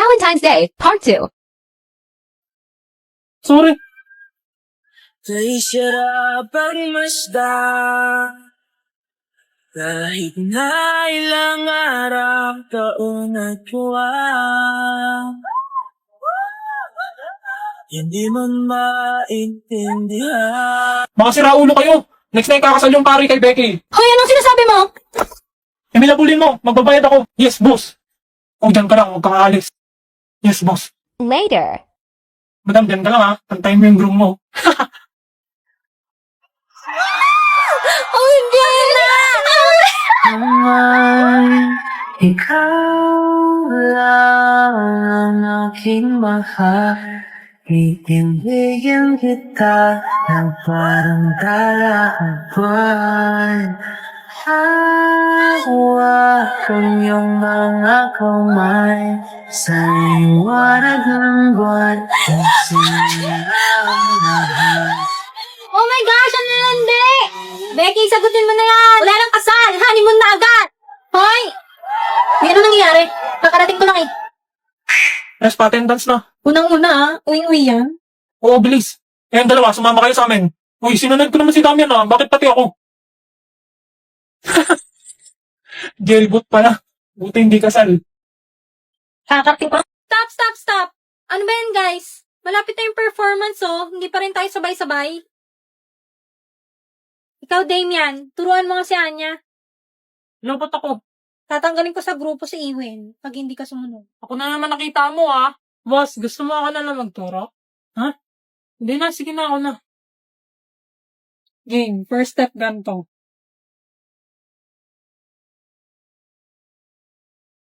Valentine's Day, Part 2. Sorry. Kay sarap ang masda kahit na ilang araw, taon at buwan. Hindi mo maintindihan. Mga siraulo kayo. Next na ikakasal yung pari kay Becky. Hoy, anong sinasabi mo? Emilabulin mo. Magbabayad ako. Yes, boss. O, dyan ka lang. Huwag kang aalis. Yes, boss. Later. Madam, dyan ka lang ha. Pantayin mo yung groom mo. Oh, hindi na! Naman, ikaw lang ang aking mahal. Iindigin kita ng parang dalahan. Hawak ang iyong mga kamay sa liwanag ng buwan at sinirang lahat. Oh my gosh, ano hindi? Becky, sagutin mo na yan! Wala nang kasal! Honeymoon na agad! Hoy! May ano nangyayari? Kakarating ko lang eh. Yes, pa-attendance na. Unang-una uwi-uwi yan. Oo, bilis. Kayong dalawa, sumama kayo sa amin. Uy, sinunod ko naman si Damian ha. Bakit pati ako? Jailboot pala. Buti hindi kasal. Kakarating ko. Stop! Ano ba yan, guys? Malapit na yung performance, oh. Hindi pa rin tayo sabay-sabay. Ikaw, Damian, turuan mo nga si Anya. Lupot ako. Tatanggalin ko sa grupo si Iwen pag hindi ka sumunod. Ako na naman nakita mo ha. Boss, gusto mo ako na lang magturo? Ha? Hindi na, sige na ako na. Game, first step ganito.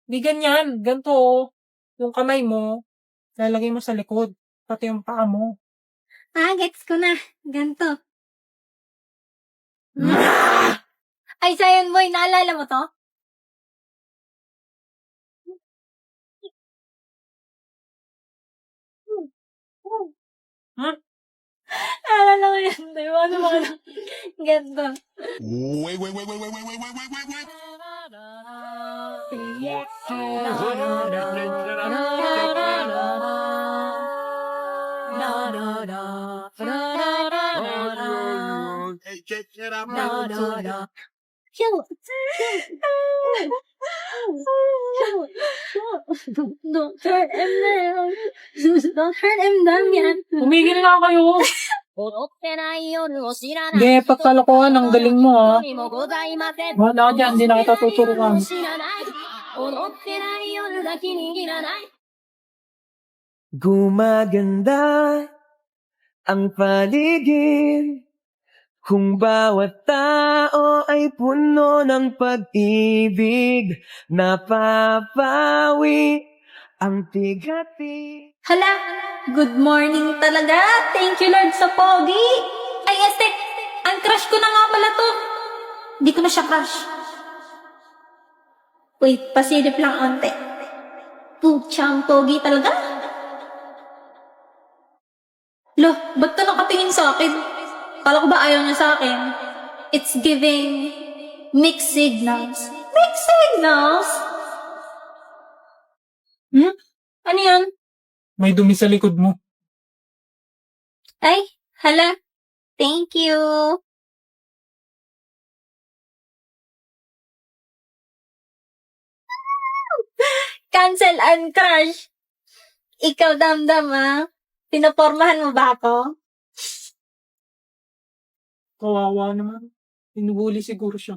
Di ganyan, ganito oh. Yung kamay mo, lalagay mo sa likod, pati yung paa mo. Ah, gets ko na. Ganto. Ay, Sayan Boy, naalala mo to? Ha? Naalala ko yan, di ba? Ano mga ganto. Wait. Hey, check it out, man. Shoot! Don't hurt him now. Don't hurt him, Damian. Tumigil na kayo. Hindi, pagkalokohan, ang galing mo ha. Wala ka dyan, hindi na kita tuturuan. Gumaganda ang paligid kung bawat tao ay puno ng pag-ibig. Napapawi ang tigati. Hala, good morning talaga. Thank you, Lord, sa pogi. Ay, este, ang crush ko na nga pala to. Hindi ko na siya crush. Wait, pasilip lang onte. Pucha, pogi talaga. Lo, ba't ka nakatingin sa akin? Kala ko ba ayaw niya sa akin? It's giving mixed signals. Mixed signals? Ano yan? May dumi sa likod mo. Ay, hala. Thank you. Cancel and crush. Ikaw, Damdam, ah. Pinapormahan mo ba ako? Kawawa naman. Pinubuli siguro siya.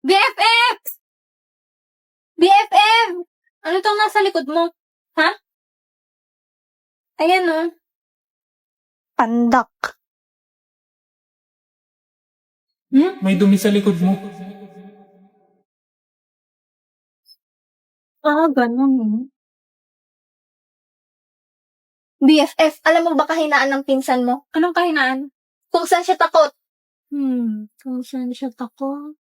BFF! BFF! Ano tong nasa likod mo? Ha? Ayan, oh. Pandak. May dumi sa likod mo. Ah, ganun. BFF, alam mo ba kahinaan ng pinsan mo? Anong kahinaan? Kung saan siya takot. Kung saan siya takot?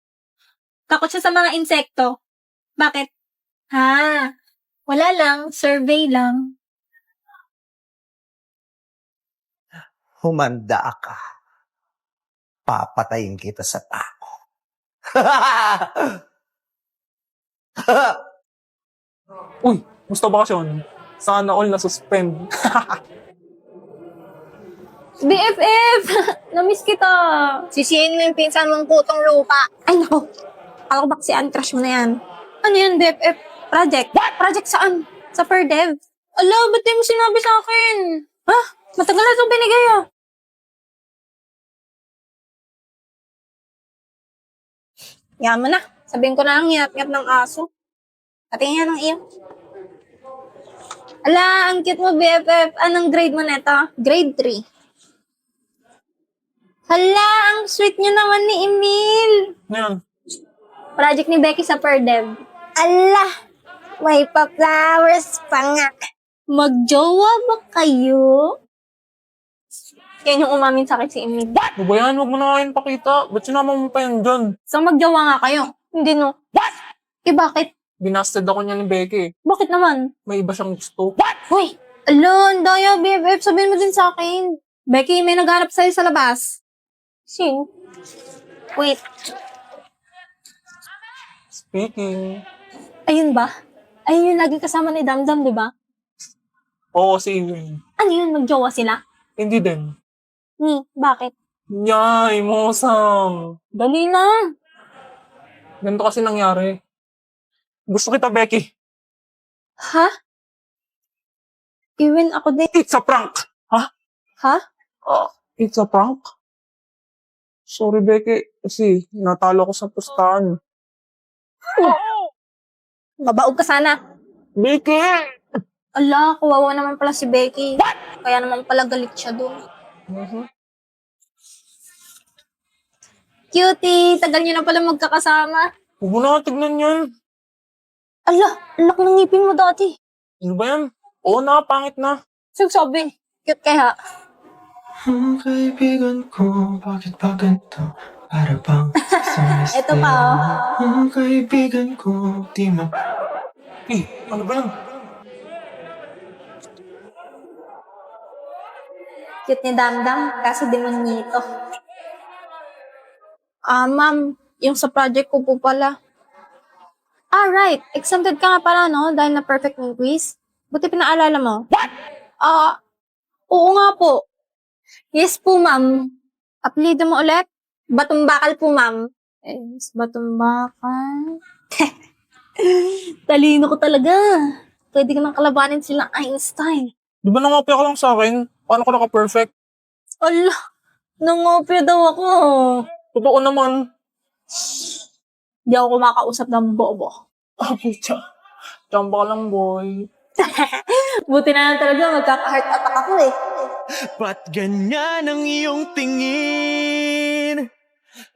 Takot siya sa mga insekto. Bakit? Ha? Wala lang, survey lang. Humanda ka. Papatayin kita sa tako. Uy, gusto bakasyon? Sana all na-suspend. BFF! Namiss kita. Sisihin mo yung pinsan mong putong lupa. Ay, nako. Ako ba si crush mo na yan? Ano yan, BFF? Project? Project saan? Sa Perdev? Ala, ba't di mo sinabi sa akin? Ha? Matagal na itong binigay ah. Yaman na. Sabihin ko na lang ngiyap-ngiyap ng aso. Patingin yan ng iyo. Ala, ang cute mo, BFF. Anong grade mo neta? Grade 3. Hala, ang sweet niyo naman ni Emil. Ngayon, Project ni Becky sa Perdev. Ala, may pa-flowers pa nga. Magjowa ba kayo? Yan yung umamin sa akin si Emil. babayan, huwag mo na ngayon pakita. Ba't sinama mo pa yan dyan? So magjowa nga kayo? Hindi no. Eh bakit? Binasted ako niya ni Becky. Bakit naman? May iba siyang gusto. Hoy! Ala, ang daya, BFF. Sabihin mo din sa akin. Becky, may naghanap sa'yo sa labas. Sino? Wait, Speaking. ayun ba? Ayun yung lagi kasama ni Damdam, di ba? Oo, si Ewan. Ano yun, magjowa sila? Hindi din. Bakit? Yay, mosang. Dali na. Ganito kasi nangyari. Gusto kita, Becky. Ha? Even ako din. It's a prank. Ha? It's a prank? Sorry, Becky. Kasi natalo ko sa pustahan. Mabaog ka sana. Becky! Ala, kawawa naman pala si Becky. Kaya naman pala galit siya doon. Cutie, tagal niyo na pala magkakasama. Huwag mo na tignan yan. Ala, ang laki ng ngipin mo dati. Ano ba yan? Oo na, pangit na. Sabi, cute kaya. Ang kaibigan ko, bakit ba ganito? Para bang sa Ito pa, oh. Ang kaibigan ko, di ma... Eh, ano ba yan? Cute ni Damdam, kaso demonyito. Ma'am, yung sa project ko po pala. Right. Exempted ka nga pala, no? Dahil na perfect yung quiz. Buti pinaalala mo. Oo nga po. Yes po, ma'am. Apelido mo ulit? Batumbakal po, ma'am. Yes, Batumbakal. Talino ko talaga. Pwede ka nang kalabanin silang Einstein. Di ba nangopya ka lang sa akin? Paano ka naka-perfect? Ala, nangopya daw ako. Totoo naman. Di ako kumakausap ng bobo. Ah, pucha. Chamba ka lang, boy. Buti na lang talaga, magkaka-heart attack ako eh. Ba't ganyan ang iyong tingin?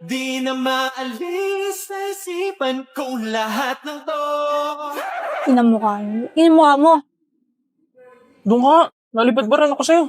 Di na maalis sa isipan kong lahat ng to. Inamukha mo. Doon ka. Nalipad ba rin ako sa'yo?